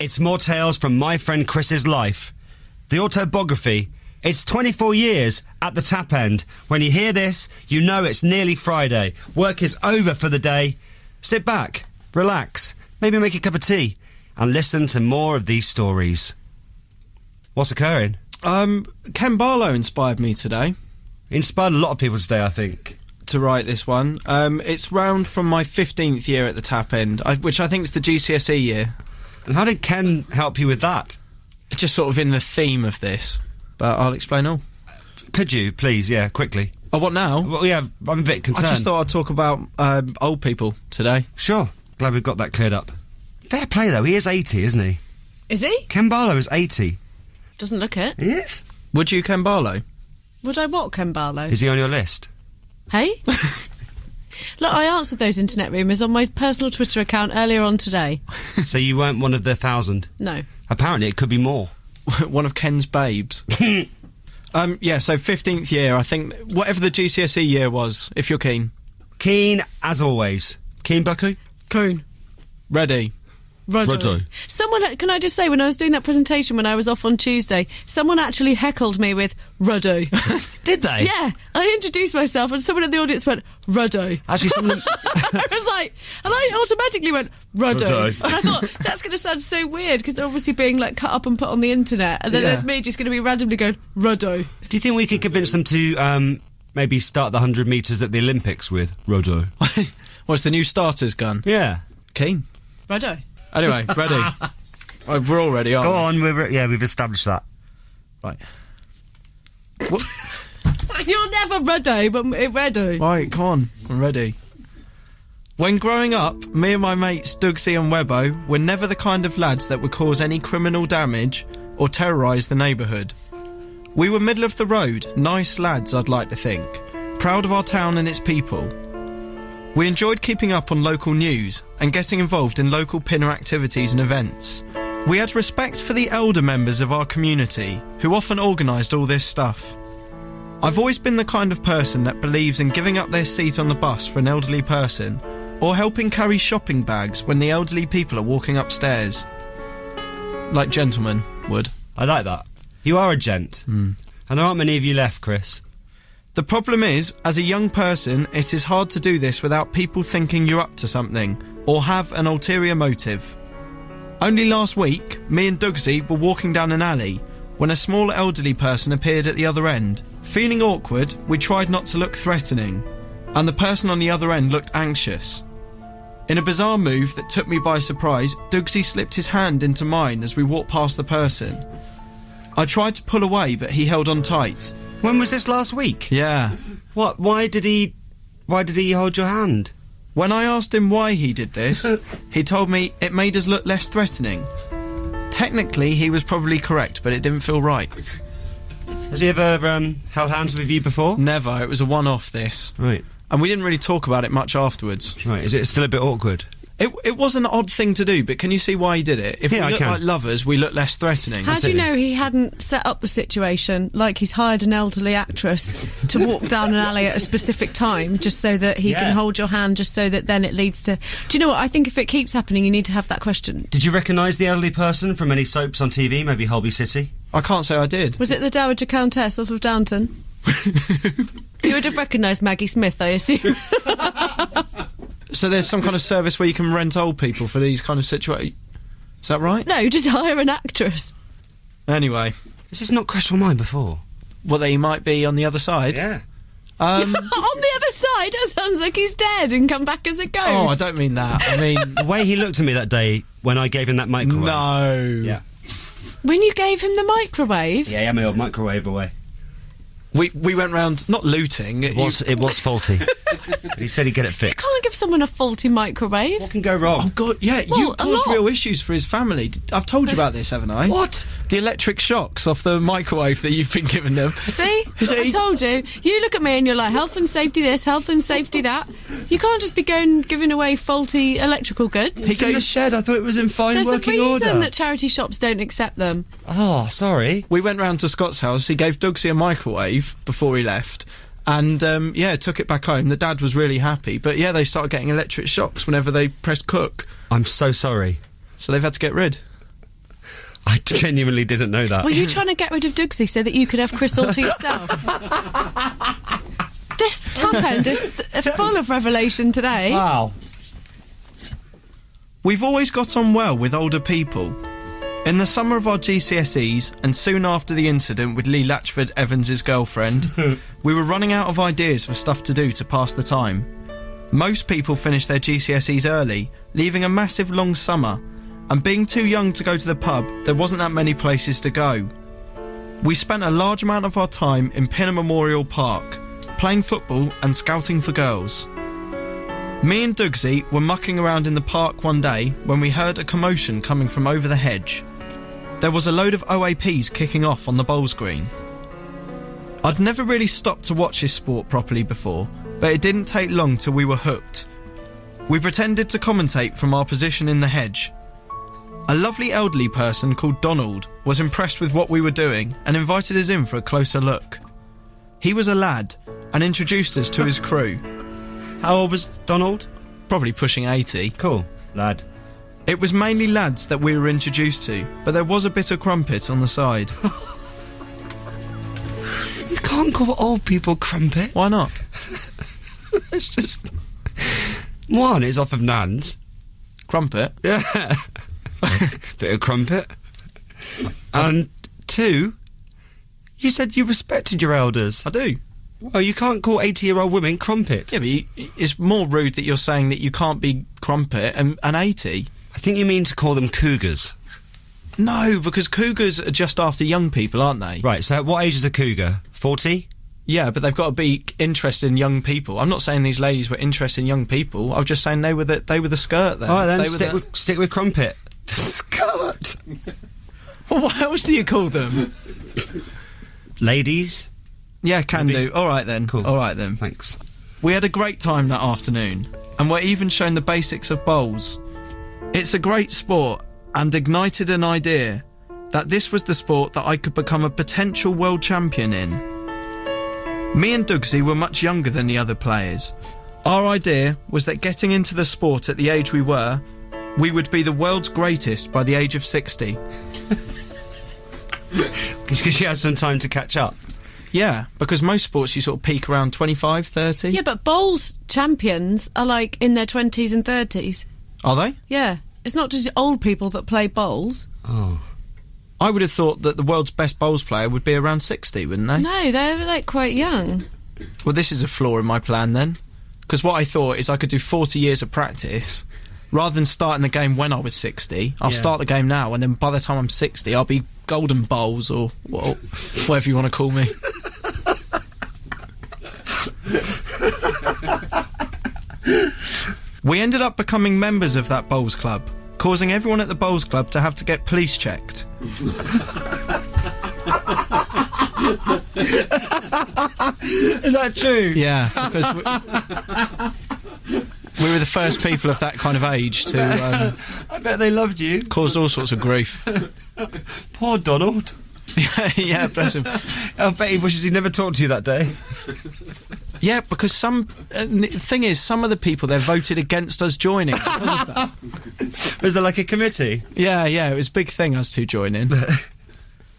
It's more tales from my friend Chris's life. The autobiography. It's 24 years at the tap end. When you hear this, you know it's nearly Friday. Work is over for the day. Sit back, relax, maybe make a cup of tea, and listen to more of these stories. What's occurring? Ken Barlow inspired me today. Inspired a lot of people today, I think. To write this one. It's round from my 15th year at the tap end, which I think is the GCSE year. And how did Ken help you with that? Just sort of in the theme of this. But I'll explain all. Could you, please, quickly? Oh, what now? Well, yeah, I'm a bit concerned. I just thought I'd talk about old people today. Sure. Glad we've got that cleared up. Fair play, though. He is 80, isn't he? Is he? Ken Barlow is 80. Doesn't look it. He is? Would you, Ken Barlow? Would I what, Ken Barlow? Is he on your list? Hey? Look, I answered those internet rumours on my personal Twitter account earlier on today. So you weren't one of the 1,000? No. Apparently it could be more. One of Ken's babes. So 15th year, I think, whatever the GCSE year was, if you're keen. Keen, as always. Keen, Bucku? Keen. Ready. Ruddo. Someone, can I just say, when I was doing that presentation when I was off on Tuesday, someone actually heckled me with Ruddo. Did they? Yeah, I introduced myself and someone in the audience went, Ruddo. Actually, someone... I was like, and I automatically went, Ruddo. Ruddo. And I thought, that's going to sound so weird, because they're obviously being, like, cut up and put on the internet, and then there's me just going to be randomly going, Ruddo. Do you think we could convince them to, maybe start the 100 metres at the Olympics with Ruddo? What's the new starters gun? Yeah. Keen. Ruddo. Anyway, ready. We're all ready, aren't we? Go on, we've established that. Right. You're never Ruddo, but Reddo. Right, come on, I'm ready. When growing up, me and my mates Dugsy and Webbo were never the kind of lads that would cause any criminal damage or terrorise the neighbourhood. We were middle of the road, nice lads, I'd like to think, proud of our town and its people. We enjoyed keeping up on local news and getting involved in local pinner activities and events. We had respect for the elder members of our community, who often organised all this stuff. I've always been the kind of person that believes in giving up their seat on the bus for an elderly person, or helping carry shopping bags when the elderly people are walking upstairs. Like gentlemen would. I like that. You are a gent. And there aren't many of you left, Chris. The problem is, as a young person, it is hard to do this without people thinking you're up to something, or have an ulterior motive. Only last week, me and Dugsy were walking down an alley when a small elderly person appeared at the other end. Feeling awkward, we tried not to look threatening, and the person on the other end looked anxious. In a bizarre move that took me by surprise, Dugsy slipped his hand into mine as we walked past the person. I tried to pull away, but he held on tight. When was this, last week? Yeah. What? Why did he hold your hand? When I asked him why he did this, he told me it made us look less threatening. Technically, he was probably correct, but it didn't feel right. Has he ever held hands with you before? Never. It was a one-off, this. Right. And we didn't really talk about it much afterwards. Right. Is it still a bit awkward? It was an odd thing to do, but can you see why he did it? If we look like lovers, we look less threatening. How do you know he hadn't set up the situation, like he's hired an elderly actress to walk down an alley at a specific time, just so that he can hold your hand, just so that then it leads to... Do you know what? I think if it keeps happening, you need to have that question. Did you recognise the elderly person from any soaps on TV, maybe Holby City? I can't say I did. Was it the Dowager Countess off of Downton? You would have recognised Maggie Smith, I assume. So there's some kind of service where you can rent old people for these kind of situations. Is that right? No, just hire an actress. Anyway. This has not crossed your mind before. Well, they might be on the other side. Yeah. On the other side? That sounds like he's dead and come back as a ghost. Oh, I don't mean that. I mean... The way he looked at me that day when I gave him that microwave. No. Yeah. When you gave him the microwave? Yeah, my old microwave away. We went round, not looting. It was faulty. He said he'd get it fixed. You can't give someone a faulty microwave. What can go wrong? Oh, God, yeah, Well, you caused real issues for his family. I've told you about this, haven't I? What? The electric shocks off the microwave that you've been giving them. See? I told you. You look at me and you're like, health and safety this, health and safety that. You can't just be giving away faulty electrical goods. It's in the shed. I thought it was in fine working order. There's a reason that charity shops don't accept them. Oh, sorry. We went round to Scott's house. He gave Dugsy a microwave before he left. And, took it back home. The dad was really happy. But, yeah, they started getting electric shocks whenever they pressed cook. I'm so sorry. So they've had to get rid. I genuinely didn't know that. Were you trying to get rid of Dougsy so that you could have Chris all to yourself? This top end is full of revelation today. Wow. We've always got on well with older people. In the summer of our GCSEs, and soon after the incident with Lee Latchford Evans' girlfriend, we were running out of ideas for stuff to do to pass the time. Most people finished their GCSEs early, leaving a massive long summer, and being too young to go to the pub, there wasn't that many places to go. We spent a large amount of our time in Pinner Memorial Park, playing football and scouting for girls. Me and Dougsy were mucking around in the park one day when we heard a commotion coming from over the hedge. There was a load of OAPs kicking off on the bowls green. I'd never really stopped to watch this sport properly before, but it didn't take long till we were hooked. We pretended to commentate from our position in the hedge. A lovely elderly person called Donald was impressed with what we were doing and invited us in for a closer look. He was a lad and introduced us to his crew. How old was Donald? Probably pushing 80. Cool, lad. It was mainly lads that we were introduced to, but there was a bit of crumpet on the side. You can't call old people crumpet. Why not? It's just... One, it's off of Nan's. Crumpet? Yeah. Bit of crumpet. And two, you said you respected your elders. I do. Well, you can't call 80-year-old women crumpet. Yeah, but it's more rude that you're saying that you can't be crumpet and 80. I think you mean to call them cougars. No, because cougars are just after young people, aren't they? Right, so what age is a cougar? 40? Yeah, but they've got to be interested in young people. I'm not saying these ladies were interested in young people. I was just saying they were the skirt then. All right, then, they stick with crumpet. The skirt! Well, what else do you call them? Ladies? Yeah, can do. All right then. Cool. All right then. Thanks. We had a great time that afternoon, and were even shown the basics of bowls. It's a great sport, and ignited an idea that this was the sport that I could become a potential world champion in. Me and Dougsy were much younger than the other players. Our idea was that getting into the sport at the age we were, we would be the world's greatest by the age of 60. Because you had some time to catch up. Yeah, because most sports you sort of peak around 25, 30. Yeah, but bowls champions are like in their 20s and 30s. Are they? Yeah. It's not just old people that play bowls. Oh. I would have thought that the world's best bowls player would be around 60, wouldn't they? No, they're like quite young. Well, this is a flaw in my plan then. Because what I thought is I could do 40 years of practice. Rather than starting the game when I was 60, I'll start the game now, and then by the time I'm 60, I'll be golden bowls or whatever you want to call me. We ended up becoming members of that bowls club, causing everyone at the bowls club to have to get police checked. Is that true? Yeah, because we were the first people of that kind of age to... I bet they loved you. Caused all sorts of grief. Poor Donald. Yeah, bless him. I bet he wishes he'd never talked to you that day. Yeah, because the thing is, some of the people there voted against us joining because of that. Was there like a committee? Yeah, it was a big thing, us two joining.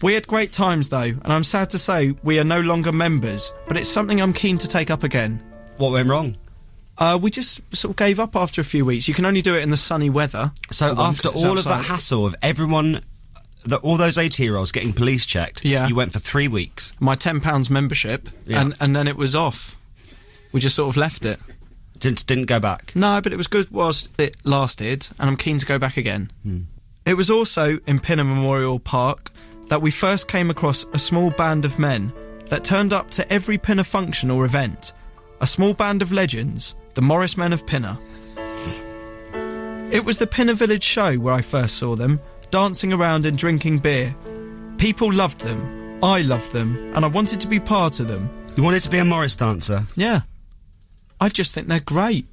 We had great times though, and I'm sad to say we are no longer members, but it's something I'm keen to take up again. What went wrong? We just sort of gave up after a few weeks. You can only do it in the sunny weather. So after all of that hassle of everyone, all those 80-year-olds getting police checked, you went for 3 weeks. My £10 membership, and then it was off. We just sort of left it. Didn't go back? No, but it was good whilst it lasted, and I'm keen to go back again. It was also in Pinner Memorial Park that we first came across a small band of men that turned up to every Pinner function or event. A small band of legends, the Morris Men of Pinner. It was the Pinner Village show where I first saw them, dancing around and drinking beer. People loved them, I loved them, and I wanted to be part of them. You wanted to be a Morris dancer? Yeah. I just think they're great.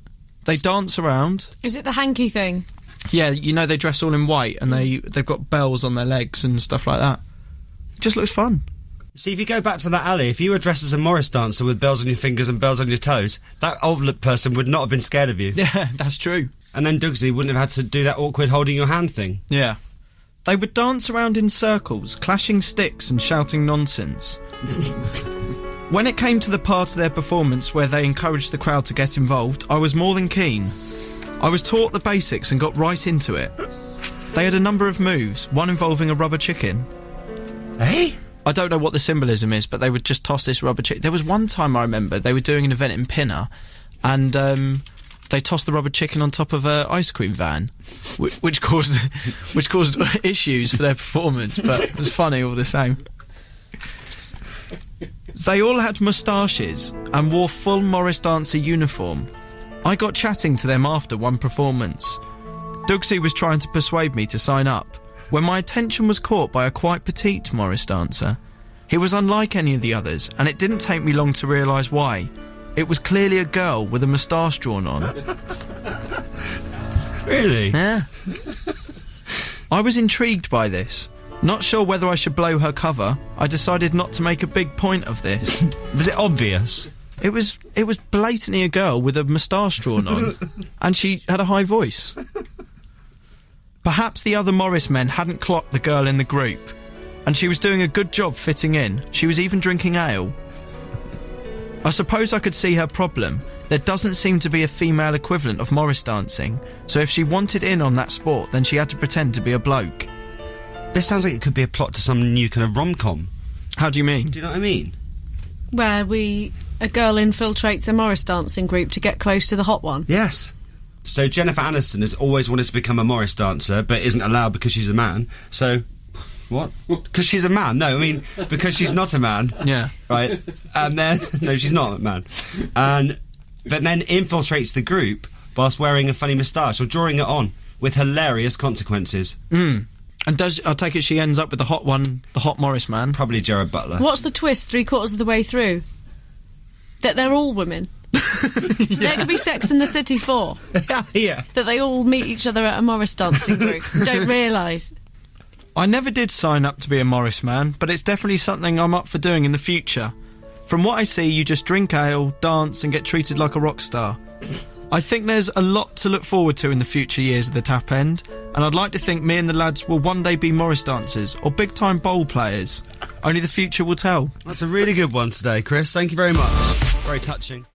They dance around. Is it the hanky thing? Yeah, you know, they dress all in white and they've got bells on their legs and stuff like that. It just looks fun. See, if you go back to that alley, if you were dressed as a Morris dancer with bells on your fingers and bells on your toes, that old person would not have been scared of you. Yeah, that's true. And then Dougsy wouldn't have had to do that awkward holding your hand thing. Yeah. They would dance around in circles, clashing sticks and shouting nonsense. When it came to the part of their performance where they encouraged the crowd to get involved, I was more than keen. I was taught the basics and got right into it. They had a number of moves, one involving a rubber chicken. Eh? I don't know what the symbolism is, but they would just toss this rubber chicken. There was one time I remember they were doing an event in Pinner, and they tossed the rubber chicken on top of an ice cream van, which caused issues for their performance, but it was funny all the same. They all had moustaches and wore full Morris Dancer uniform. I got chatting to them after one performance. Dougsy was trying to persuade me to sign up, when my attention was caught by a quite petite Morris Dancer. He was unlike any of the others, and it didn't take me long to realise why. It was clearly a girl with a moustache drawn on. Really? Yeah. I was intrigued by this. Not sure whether I should blow her cover, I decided not to make a big point of this. Was it obvious? It was blatantly a girl with a moustache drawn on, and she had a high voice. Perhaps the other Morris men hadn't clocked the girl in the group, and she was doing a good job fitting in. She was even drinking ale. I suppose I could see her problem. There doesn't seem to be a female equivalent of Morris dancing, so if she wanted in on that sport, then she had to pretend to be a bloke. This sounds like it could be a plot to some new kind of rom-com. How do you mean? Do you know what I mean? Where a girl infiltrates a Morris dancing group to get close to the hot one. Yes. So Jennifer Aniston has always wanted to become a Morris dancer, but isn't allowed because she's a man. So, what? Because she's a man? No, I mean, because she's not a man. Yeah. Right? And then... No, she's not a man. But then infiltrates the group whilst wearing a funny moustache or drawing it on with hilarious consequences. And I take it she ends up with the hot one, the hot Morris man? Probably Gerard Butler. What's the twist 3/4 of the way through? That they're all women. There could be Sex in the City 4. Yeah. That they all meet each other at a Morris dancing group. Don't realise. I never did sign up to be a Morris man, but it's definitely something I'm up for doing in the future. From what I see, you just drink ale, dance and get treated like a rock star. I think there's a lot to look forward to in the future years of the Tap End, and I'd like to think me and the lads will one day be Morris dancers or big-time bowl players. Only the future will tell. That's a really good one today, Chris. Thank you very much. Very touching.